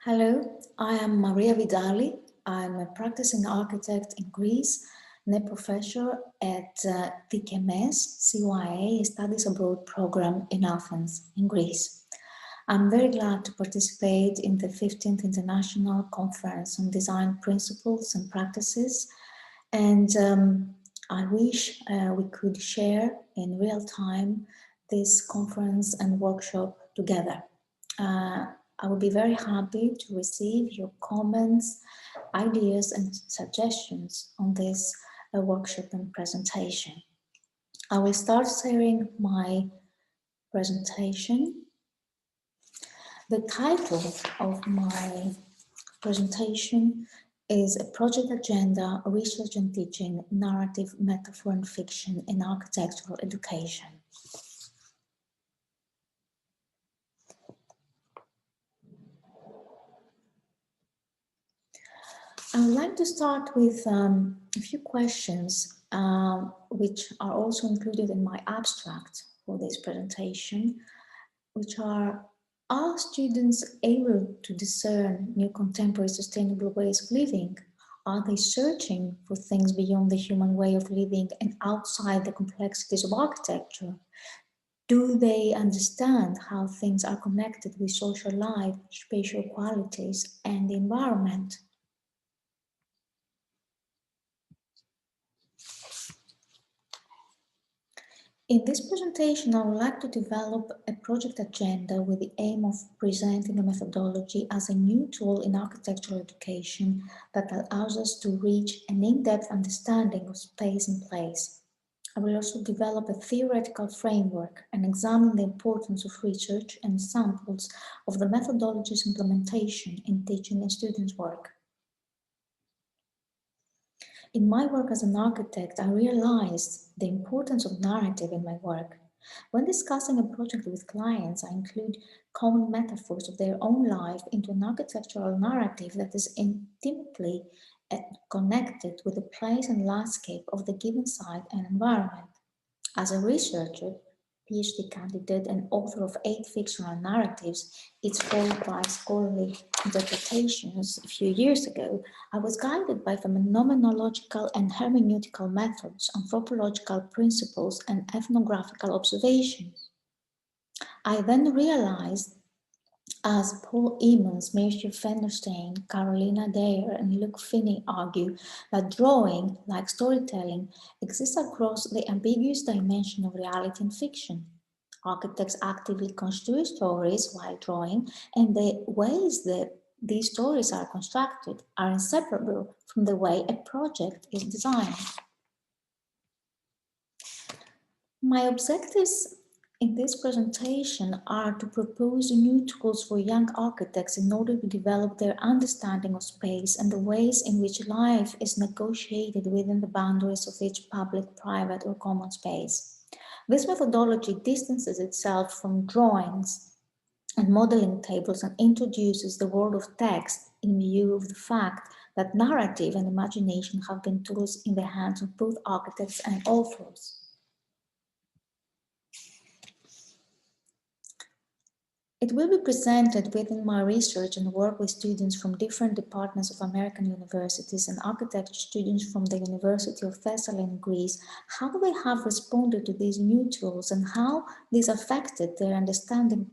Hello, I am Maria VidaliI. I'm a practicing architect in Greece and a professor at TKMS CYA Studies Abroad program in Athens, in Greece. I'm very glad to participate in the 15th International Conference on Design Principles and Practices, and I wish we could share in real time this conference and workshop together. I would be very happy to receive your comments, ideas and suggestions on this workshop and presentation. I will start sharing my presentation. The title of my presentation is a Project Agenda, Research and Teaching, Narrative, Metaphor and Fiction in Architectural Education. I would like to start with a few questions which are also included in my abstract for this presentation, which are students able to discern new contemporary sustainable ways of living? Are they searching for things beyond the human way of living and outside the complexities of architecture? Do they understand how things are connected with social life, spatial qualities, and the environment? In this presentation, I would like to develop a project agenda with the aim of presenting a methodology as a new tool in architectural education that allows us to reach an in-depth understanding of space and place. I will also develop a theoretical framework and examine the importance of research and samples of the methodology's implementation in teaching and students' work. In my work as an architect, I realized the importance of narrative in my work. When discussing a project with clients, I include common metaphors of their own life into an architectural narrative that is intimately connected with the place and landscape of the given site and environment. As a researcher, PhD candidate and author of 8 fictional narratives, each followed by scholarly interpretations a few years ago, I was guided by phenomenological and hermeneutical methods, anthropological principles, and ethnographical observations. I then realized, as Paul Emmons, Matthew Fenderstein, Carolina Dyer, and Luke Finney argue, that drawing, like storytelling, exists across the ambiguous dimension of reality and fiction. Architects actively construe stories while drawing, and the ways that these stories are constructed are inseparable from the way a project is designed. My objectives in this presentation are to propose new tools for young architects in order to develop their understanding of space and the ways in which life is negotiated within the boundaries of each public, private, or common space. This methodology distances itself from drawings and modeling tables and introduces the world of text in view of the fact that narrative and imagination have been tools in the hands of both architects and authors. It will be presented within my research and work with students from different departments of American universities and architecture students from the University of Thessaly in Greece, how they have responded to these new tools and how these affected their understanding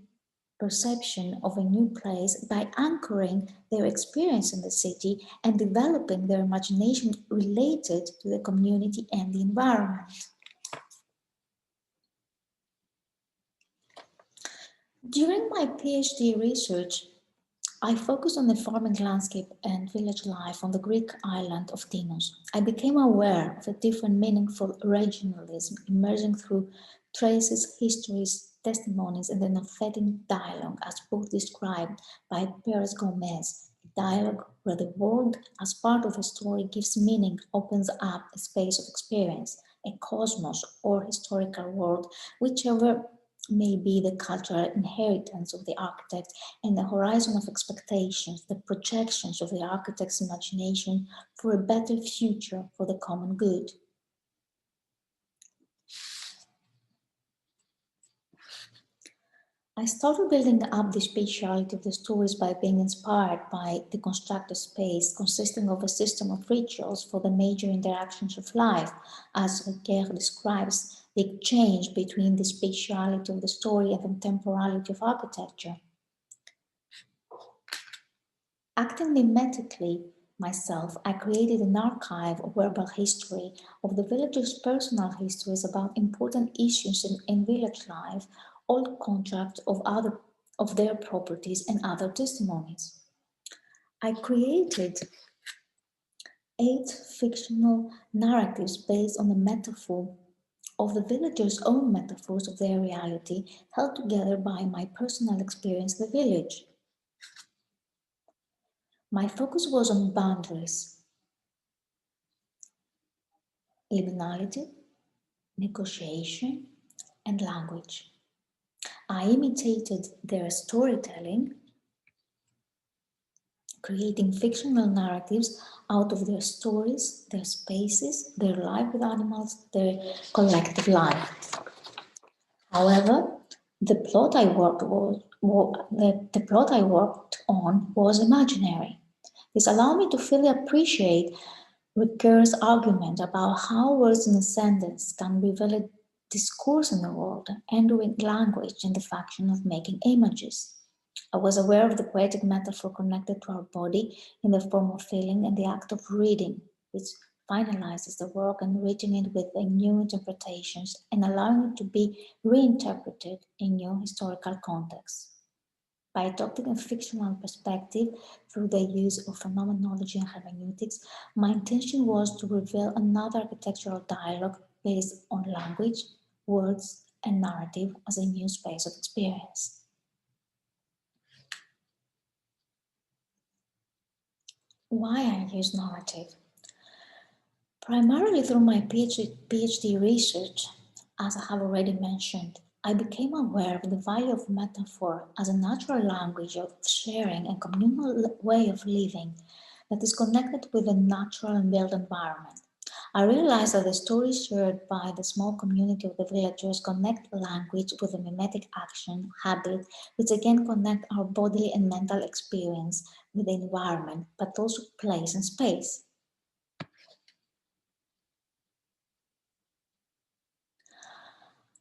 perception of a new place by anchoring their experience in the city and developing their imagination related to the community and the environment. During my PhD research, I focused on the farming landscape and village life on the Greek island of Tinos. I became aware of a different meaningful regionalism emerging through traces, histories, testimonies, and an authentic dialogue as both described by Pérez Gomez, a dialogue where the world as part of a story gives meaning, opens up a space of experience, a cosmos or historical world, whichever may be the cultural inheritance of the architect and the horizon of expectations, the projections of the architect's imagination for a better future for the common good. I started building up the spatiality of the stories by being inspired by the constructed space consisting of a system of rituals for the major interactions of life, as Ricoeur describes the exchange between the spatiality of the story and the temporality of architecture. Acting mimetically myself, I created an archive of verbal history of the villagers' personal histories about important issues in village life, old contracts of their properties and other testimonies. I created 8 fictional narratives based on the metaphor of the villagers' own metaphors of their reality, held together by my personal experience in the village. My focus was on boundaries, liminality, negotiation, and language. I imitated their storytelling, creating fictional narratives out of their stories, their spaces, their life with animals, their collective life. However, the plot I worked on was imaginary. This allowed me to fully appreciate Ricoeur's argument about how words and sentence can reveal discourse in the world, entering language and the function of making images. I was aware of the poetic metaphor connected to our body in the form of feeling and the act of reading, which finalizes the work, enriching it with new interpretations and allowing it to be reinterpreted in new historical contexts. By adopting a fictional perspective through the use of phenomenology and hermeneutics, my intention was to reveal another architectural dialogue based on language, words, and narrative as a new space of experience. Why I use narrative? Primarily through my PhD research, as I have already mentioned, I became aware of the value of metaphor as a natural language of sharing and communal way of living that is connected with the natural and built environment. I realized that the stories shared by the small community of the villagers connect language with a mimetic action, habit, which again connect our bodily and mental experience with the environment, but also place and space.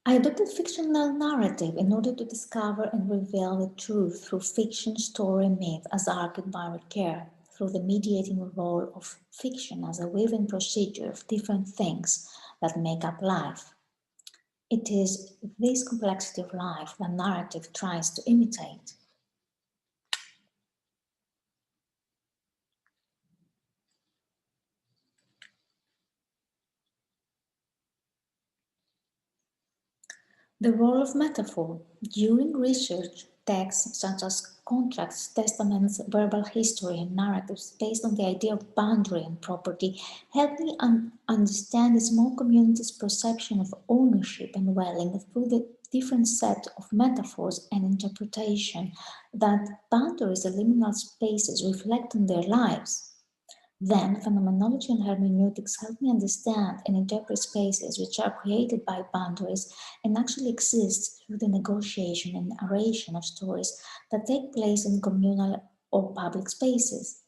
I adopted fictional narrative in order to discover and reveal the truth through fiction, story, myth, as argued by Ricoeur, through the mediating role of fiction as a weaving procedure of different things that make up life. It is this complexity of life that narrative tries to imitate. The role of metaphor. During research, texts such as contracts, testaments, verbal history, and narratives based on the idea of boundary and property help me understand the small community's perception of ownership and dwelling through the different set of metaphors and interpretation that boundaries and liminal spaces reflect on their lives. Then, phenomenology and hermeneutics help me understand and interpret spaces which are created by boundaries and actually exist through the negotiation and narration of stories that take place in communal or public spaces.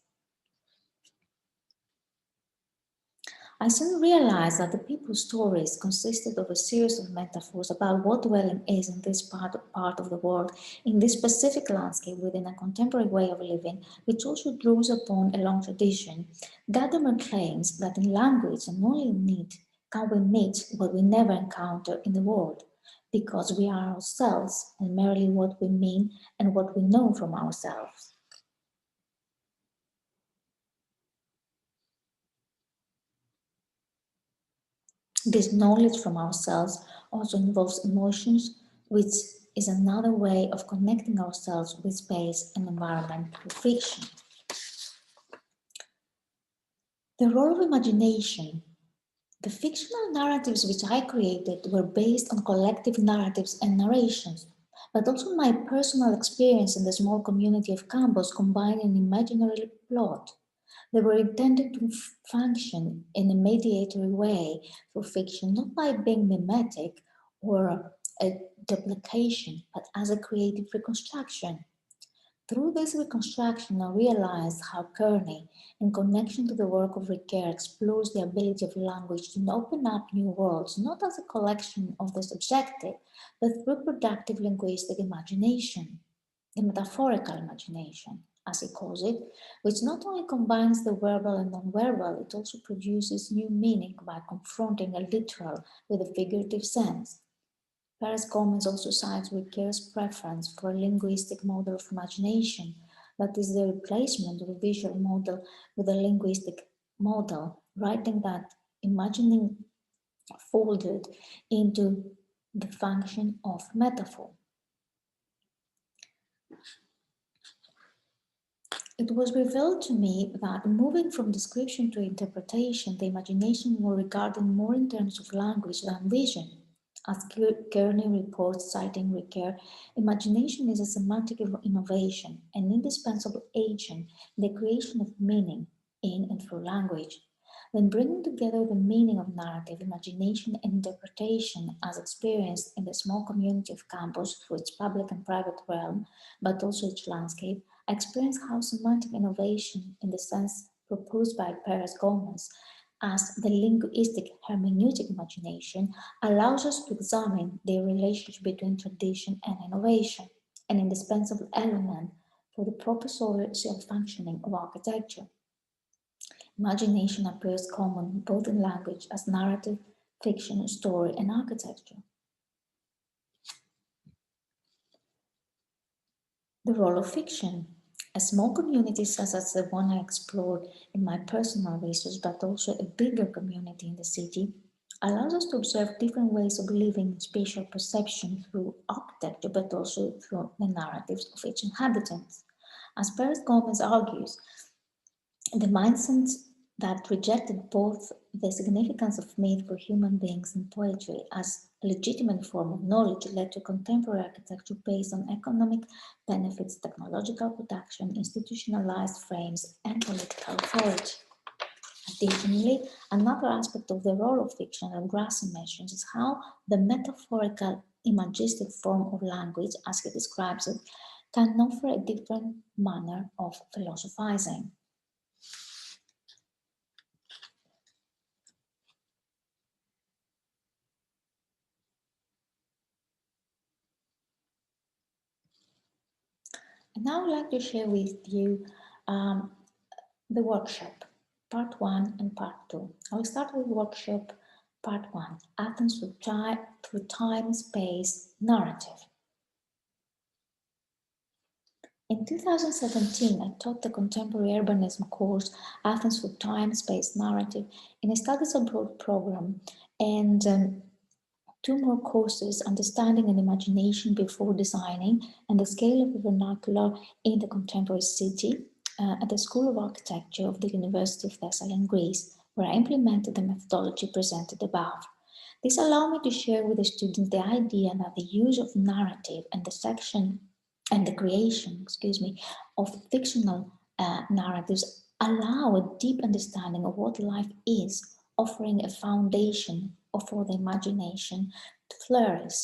I soon realized that the people's stories consisted of a series of metaphors about what dwelling is in this part of the world, in this specific landscape within a contemporary way of living, which also draws upon a long tradition. Gadamer claims that in language and only in it can we meet what we never encounter in the world, because we are ourselves and merely what we mean and what we know from ourselves. This knowledge from ourselves also involves emotions, which is another way of connecting ourselves with space and environment through fiction. The role of imagination. The fictional narratives which I created were based on collective narratives and narrations, but also my personal experience in the small community of Campos combined an imaginary plot. They were intended to function in a mediatory way for fiction, not by being mimetic or a duplication, but as a creative reconstruction. Through this reconstruction, I realized how Kearney, in connection to the work of Ricoeur, explores the ability of language to open up new worlds, not as a collection of the subjective, but through productive linguistic imagination, the metaphorical imagination, as he calls it, which not only combines the verbal and non-verbal, it also produces new meaning by confronting a literal with a figurative sense. Paris Gomez also cites Ricoeur's preference for a linguistic model of imagination, that is the replacement of a visual model with a linguistic model, writing that imagining folded into the function of metaphor. It was revealed to me that moving from description to interpretation, the imagination was regarded more in terms of language than vision. As Kearney reports, citing Ricoeur, imagination is a semantic innovation, an indispensable agent in the creation of meaning in and through language. When bringing together the meaning of narrative, imagination, and interpretation as experienced in the small community of campus through its public and private realm, but also its landscape, I experienced how semantic innovation, in the sense proposed by Perez Gomez, as the linguistic hermeneutic imagination, allows us to examine the relationship between tradition and innovation, an indispensable element for the proper social functioning of architecture. Imagination appears common both in language as narrative, fiction, story, and architecture. The role of fiction. A small community such as the one I explored in my personal research, but also a bigger community in the city, allows us to observe different ways of living in spatial perception through architecture, but also through the narratives of its inhabitants. As Perez Gomez argues, the mindset that rejected both the significance of myth for human beings and poetry as a legitimate form of knowledge led to contemporary architecture based on economic benefits, technological production, institutionalized frames, and political authority. Additionally, another aspect of the role of fiction that Grassi mentions is how the metaphorical imagistic form of language, as he describes it, can offer a different manner of philosophizing. And now I would like to share with you the workshop, part 1 and part 2. I will start with workshop part 1, Athens through time, space, narrative. In 2017, I taught the contemporary urbanism course, Athens through time, space, narrative, in a studies abroad program, and 2 more courses, Understanding and Imagination Before Designing, and the Scale of the Vernacular in the Contemporary City, at the School of Architecture of the University of Thessaly in Greece, where I implemented the methodology presented above. This allowed me to share with the students the idea that the use of narrative and the creation, of fictional narratives allow a deep understanding of what life is, offering a foundation for the imagination to flourish.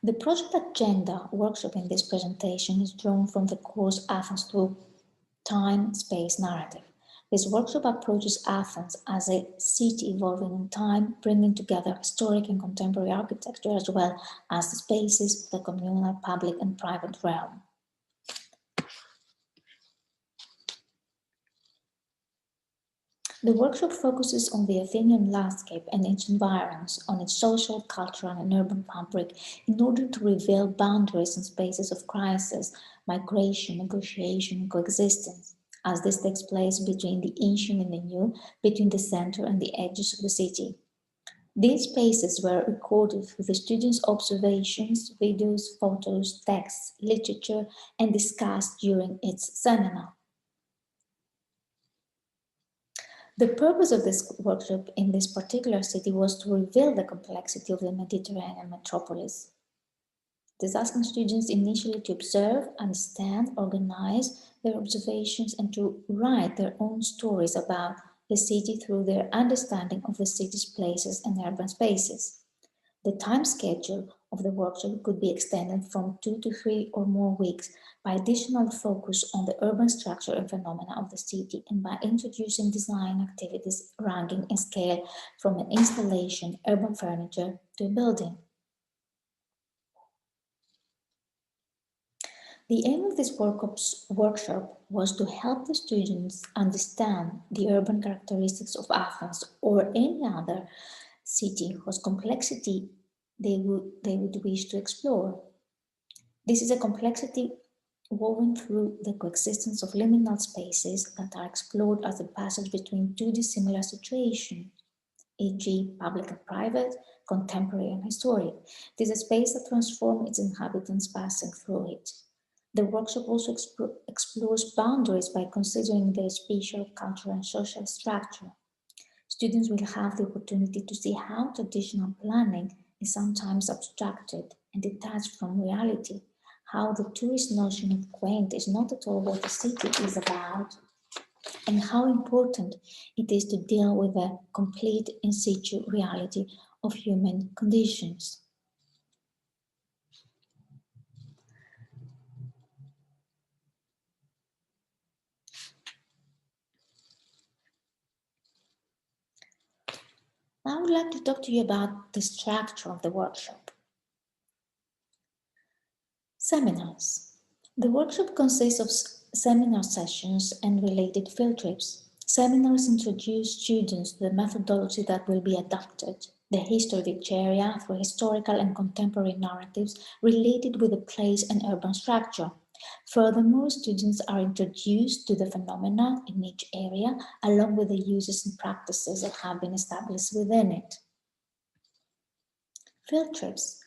The project agenda workshop in this presentation is drawn from the course Athens through Time, Space, Narrative. This workshop approaches Athens as a city evolving in time, bringing together historic and contemporary architecture as well as the spaces of the communal, public, and private realm. The workshop focuses on the Athenian landscape and its environs, on its social, cultural, and urban fabric, in order to reveal boundaries and spaces of crisis, migration, negotiation, and coexistence, as this takes place between the ancient and the new, between the center and the edges of the city. These spaces were recorded through the students' observations, videos, photos, texts, literature, and discussed during its seminar. The purpose of this workshop in this particular city was to reveal the complexity of the Mediterranean metropolis. It is asking students initially to observe, understand, organize their observations, and to write their own stories about the city through their understanding of the city's places and urban spaces. The time schedule of the workshop could be extended from 2 to 3 or more weeks by additional focus on the urban structure and phenomena of the city and by introducing design activities ranging in scale from an installation, urban furniture, to a building. The aim of this workshop was to help the students understand the urban characteristics of Athens or any other city whose complexity they would wish to explore. This is a complexity woven through the coexistence of liminal spaces that are explored as a passage between two dissimilar situations, e.g., public and private, contemporary and historic. It is a space that transforms its inhabitants passing through it. The workshop also explores boundaries by considering their spatial, cultural, and social structure. Students will have the opportunity to see how traditional planning is sometimes abstracted and detached from reality, how the tourist notion of quaint is not at all what the city is about, and how important it is to deal with the complete in situ reality of human conditions. Now I would like to talk to you about the structure of the workshop. Seminars. The workshop consists of seminar sessions and related field trips. Seminars introduce students to the methodology that will be adopted, the history of each area through historical and contemporary narratives related with the place and urban structure. Furthermore, students are introduced to the phenomena in each area along with the uses and practices that have been established within it. Field trips.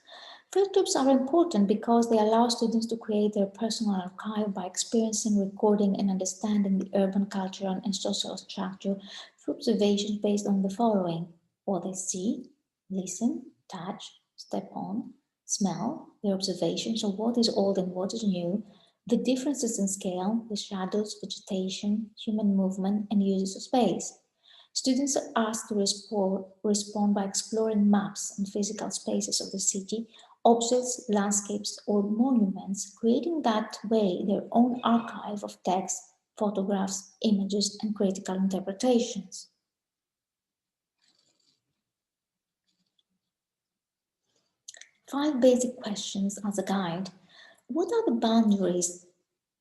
Field trips are important because they allow students to create their personal archive by experiencing, recording, and understanding the urban cultural and social structure through observations based on the following: what they see, listen, touch, step on, smell, their observations of what is old and what is new, the differences in scale, the shadows, vegetation, human movement, and uses of space. Students are asked to respond by exploring maps and physical spaces of the city, objects, landscapes, or monuments, creating that way their own archive of text, photographs, images, and critical interpretations. 5 basic questions as a guide. What are the boundaries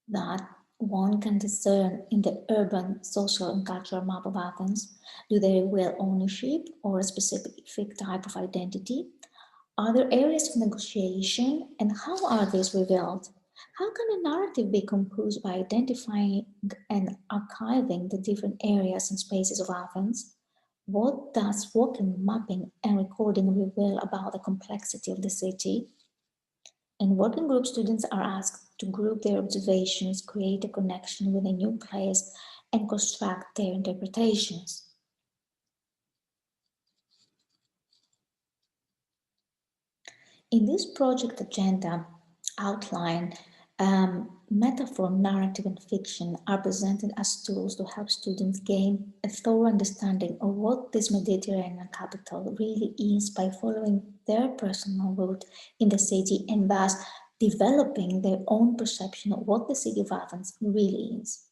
that one can discern in the urban, social, and cultural map of Athens? Do they reveal ownership or a specific type of identity? Are there areas of negotiation, and how are these revealed? How can a narrative be composed by identifying and archiving the different areas and spaces of Athens? What does walking, mapping, and recording reveal about the complexity of the city? In working group, students are asked to group their observations, create a connection with a new place, and construct their interpretations. In this project agenda outline, metaphor, narrative, and fiction are presented as tools to help students gain a thorough understanding of what this Mediterranean capital really is by following their personal route in the city and thus developing their own perception of what the city of Athens really is.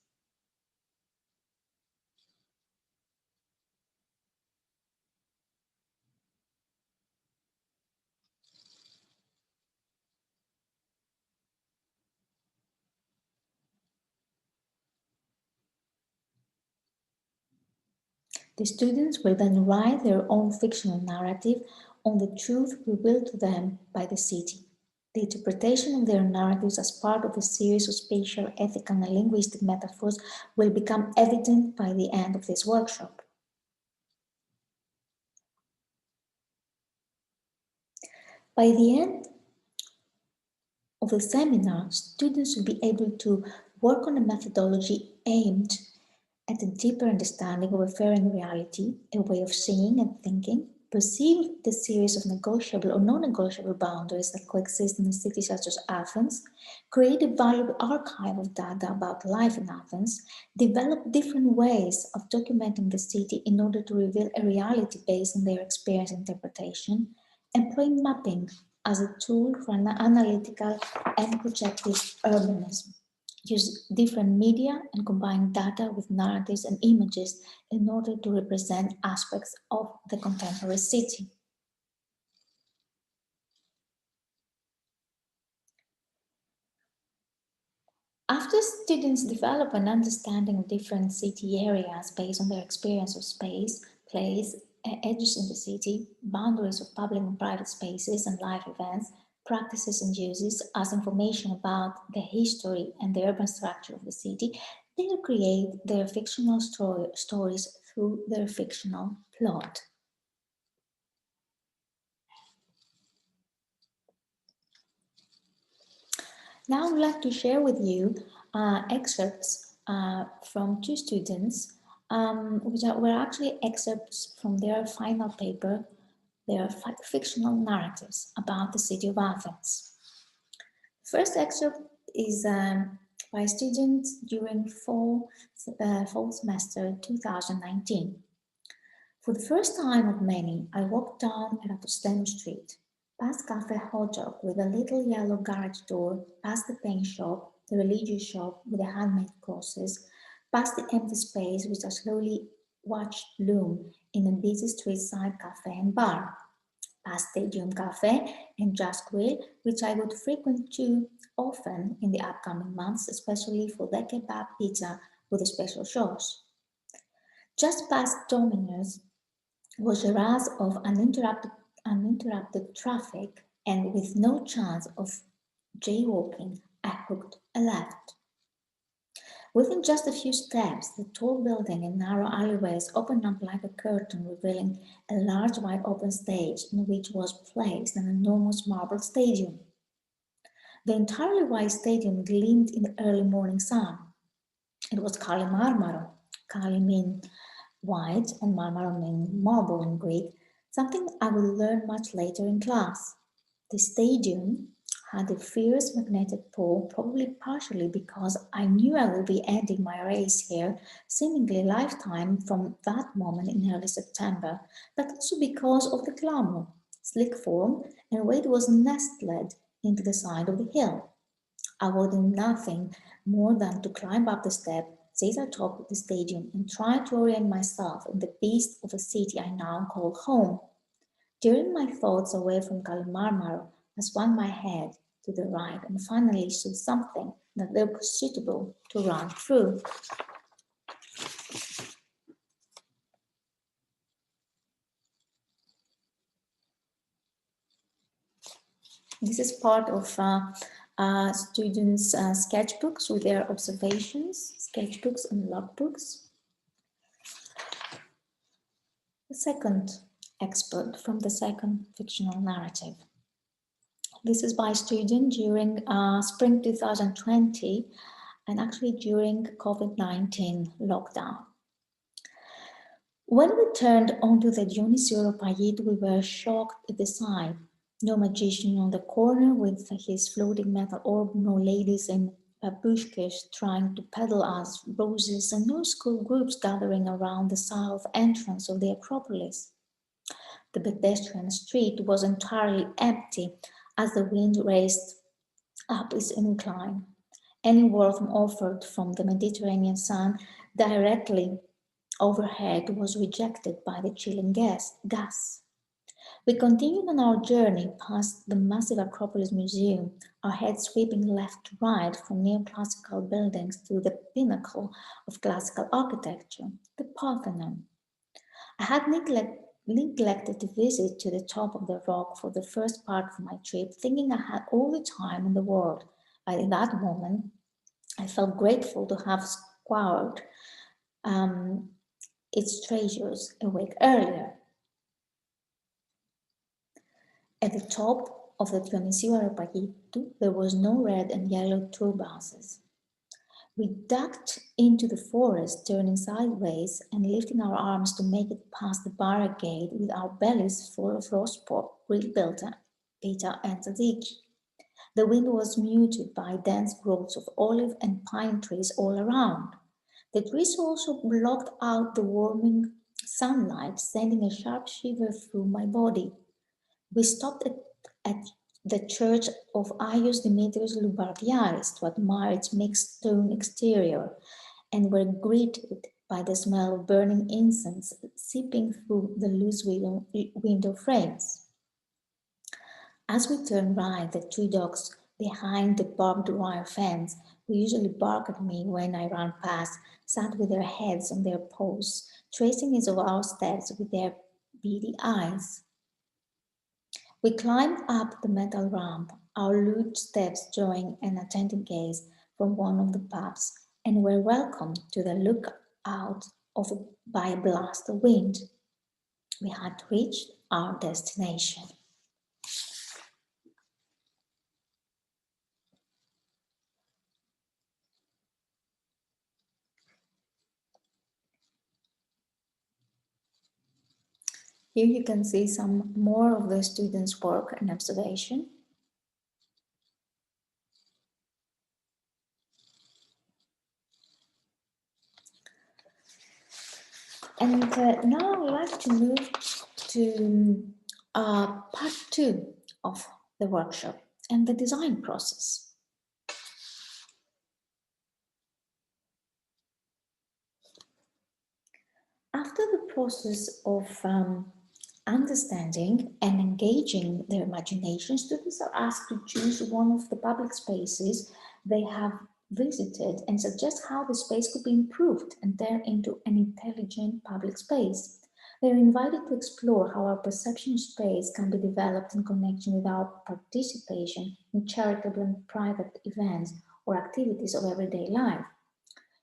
The students will then write their own fictional narrative on the truth revealed to them by the city. The interpretation of their narratives as part of a series of spatial, ethical, and linguistic metaphors will become evident by the end of this workshop. By the end of the seminar, students will be able to work on a methodology aimed at a deeper understanding of a fairing reality, a way of seeing and thinking, perceive the series of negotiable or non-negotiable boundaries that coexist in a city such as Athens, create a valuable archive of data about life in Athens, develop different ways of documenting the city in order to reveal a reality based on their experience interpretation, employ mapping as a tool for an analytical and projective urbanism. Use different media and combine data with narratives and images in order to represent aspects of the contemporary city. After students develop an understanding of different city areas based on their experience of space, place, edges in the city, boundaries of public and private spaces and life events, practices and uses as information about the history and the urban structure of the city, they create their fictional stories through their fictional plot. Now I would like to share with you excerpts from two students, which were actually excerpts from their final paper, their fictional narratives about the city of Athens. The first excerpt is by students during fall semester 2019. For the first time of many, I walked down Eratosthenes Street, past Cafe Hot Dog with a little yellow garage door, past the paint shop, the religious shop with the handmade crosses, past the empty space which I slowly watched loom in a busy street side cafe and bar, past Stadium Cafe and Jazz Grill, which I would frequent too often in the upcoming months, especially for the kebab pizza with a special sauce. Just past Domino's was a rush of uninterrupted traffic, and with no chance of jaywalking, I hooked a left. Within just a few steps, the tall building and narrow alleyways opened up like a curtain, revealing a large wide open stage in which was placed an enormous marble stadium. The entirely white stadium gleamed in the early morning sun. It was Kali Marmaro. Kali means white and Marmaro means marble in Greek, something I will learn much later in class. The stadium had a fierce magnetic pull, probably partially because I knew I would be ending my race here, seemingly lifetime from that moment in early September, but also because of the glamour, sleek form, and way it was nestled into the side of the hill. I wanted nothing more than to climb up the step, sit atop the stadium, and try to orient myself in the beast of a city I now call home. Turning my thoughts away from Kalimarmaro, I swung my head to the right and finally saw something that looked suitable to run through. This is part of students' sketchbooks with their observations, sketchbooks and logbooks. The second excerpt from the second fictional narrative. This is by a student during spring 2020 and actually during COVID-19 lockdown. When we turned onto the Dionysioropagite, we were shocked at the sight. No magician on the corner with his floating metal orb, no ladies in babushkas trying to peddle us roses, and no school groups gathering around the south entrance of the Acropolis. The pedestrian street was entirely empty as the wind raced up its incline. Any warmth offered from the Mediterranean sun directly overhead was rejected by the chilling gas. We continued on our journey past the massive Acropolis Museum, our heads sweeping left to right from neoclassical buildings to the pinnacle of classical architecture, the Parthenon. I had neglected to visit to the top of the rock for the first part of my trip, thinking I had all the time in the world. But in that moment, I felt grateful to have squandered its treasures a week earlier. At the top of the Dionysiou Areopagitou, there was no red and yellow tour buses. We ducked into the forest, turning sideways and lifting our arms to make it past the barricade with our bellies full of roast pork, grilled pita and tzatziki. The wind was muted by dense growths of olive and pine trees all around. The trees also blocked out the warming sunlight, sending a sharp shiver through my body. We stopped at the church of Ius Demetrius Loubardiaris to admire its mixed stone exterior and were greeted by the smell of burning incense seeping through the loose window frames. As we turned right, the two dogs behind the barbed wire fence, who usually bark at me when I run past, sat with their heads on their paws, tracing each of our steps with their beady eyes. We climbed up the metal ramp, our lewd steps drawing an attentive gaze from one of the pups, and were welcomed to the lookout by a blast of wind. We had reached our destination. Here you can see some more of the students' work and observation. And now I would like to move to part 2 of the workshop and the design process. After the process of understanding and engaging their imagination, students are asked to choose one of the public spaces they have visited and suggest how the space could be improved and turned into an intelligent public space. They are invited to explore how our perception of space can be developed in connection with our participation in charitable and private events or activities of everyday life.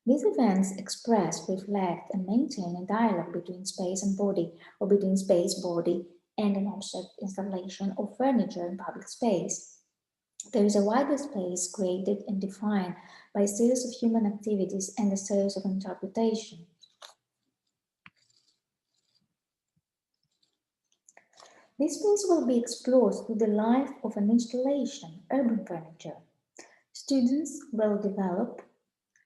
These events express, reflect, and maintain a dialogue between space and body, or between space, body, and an object, installation, or furniture in public space. There is a wider space created and defined by a series of human activities and a series of interpretations. This space will be explored through the life of an installation, urban furniture. Students will develop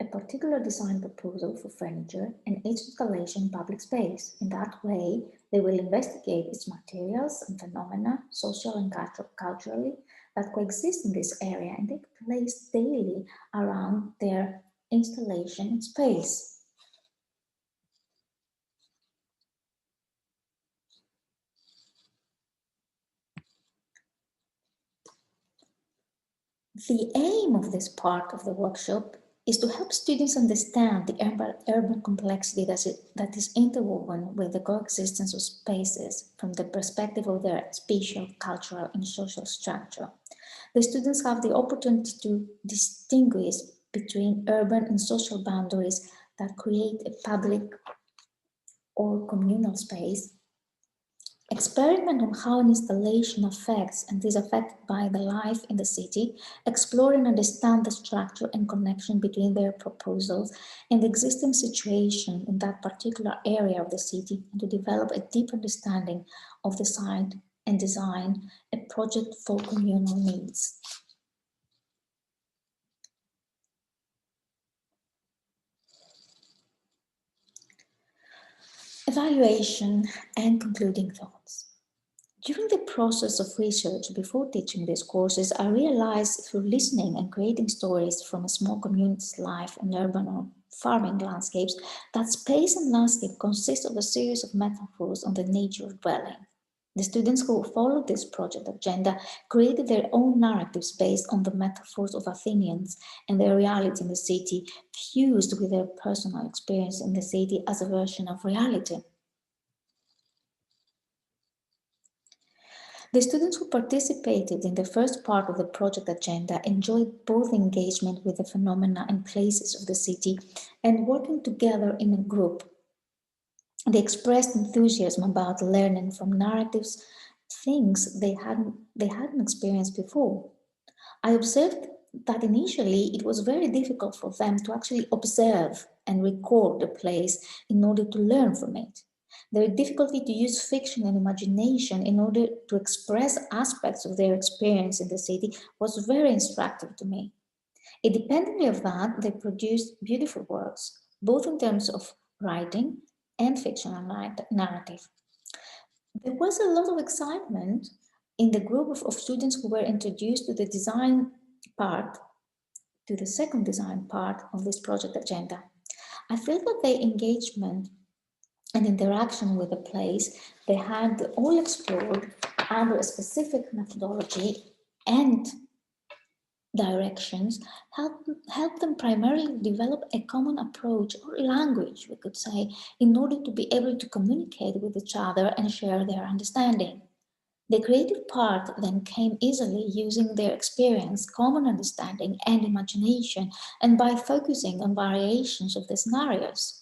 a particular design proposal for furniture and each installation in public space. In that way, they will investigate its materials and phenomena, social and culturally, that coexist in this area and take place daily around their installation space. The aim of this part of the workshop is to help students understand the urban complexity that is interwoven with the coexistence of spaces from the perspective of their spatial, cultural, and social structure. The students have the opportunity to distinguish between urban and social boundaries that create a public or communal space, experiment on how an installation affects and is affected by the life in the city, explore and understand the structure and connection between their proposals and the existing situation in that particular area of the city, and to develop a deep understanding of the site and design a project for communal needs. Evaluation and concluding thoughts. During the process of research before teaching these courses, I realized through listening and creating stories from a small community's life in urban or farming landscapes that space and landscape consist of a series of metaphors on the nature of dwelling. The students who followed this project agenda created their own narratives based on the metaphors of Athenians and their reality in the city, fused with their personal experience in the city as a version of reality. The students who participated in the first part of the project agenda enjoyed both engagement with the phenomena and places of the city and working together in a group. They expressed enthusiasm about learning from narratives, things they hadn't experienced before. I observed that initially it was very difficult for them to actually observe and record the place in order to learn from it. Their difficulty to use fiction and imagination in order to express aspects of their experience in the city was very instructive to me. Independently of that, they produced beautiful works, both in terms of writing and fictional narrative. There was a lot of excitement in the group of students who were introduced to the design part, to the second design part of this project agenda. I felt that their engagement and interaction with the place they had all explored under a specific methodology and directions help them primarily develop a common approach or language, we could say, in order to be able to communicate with each other and share their understanding. The creative part then came easily using their experience, common understanding, and imagination, and by focusing on variations of the scenarios.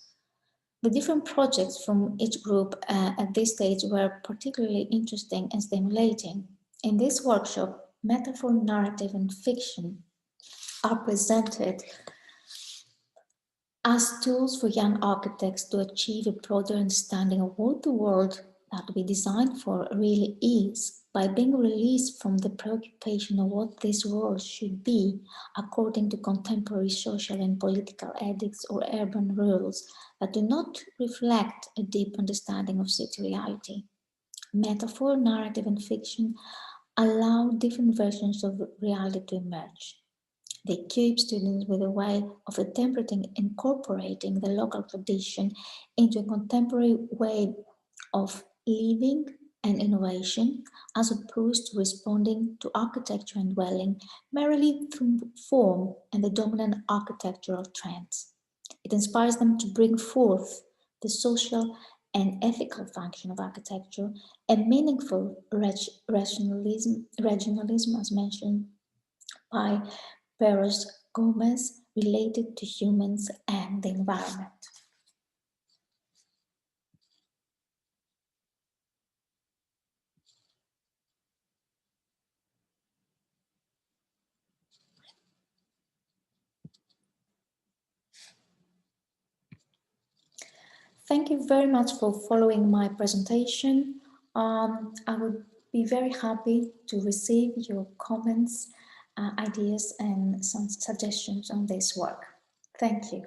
The different projects from each group at this stage were particularly interesting and stimulating. In this workshop, metaphor, narrative, and fiction are presented as tools for young architects to achieve a broader understanding of what the world that we designed for really is, by being released from the preoccupation of what this world should be according to contemporary social and political edicts or urban rules that do not reflect a deep understanding of city reality. Metaphor, narrative, and fiction allow different versions of reality to emerge. They equip students with a way of interpreting, incorporating the local tradition into a contemporary way of living and innovation, as opposed to responding to architecture and dwelling merely through form and the dominant architectural trends. It inspires them to bring forth the social and ethical function of architecture and meaningful regionalism, as mentioned by Peres Gomez, related to humans and the environment. Thank you very much for following my presentation. I would be very happy to receive your comments, ideas, and some suggestions on this work. Thank you.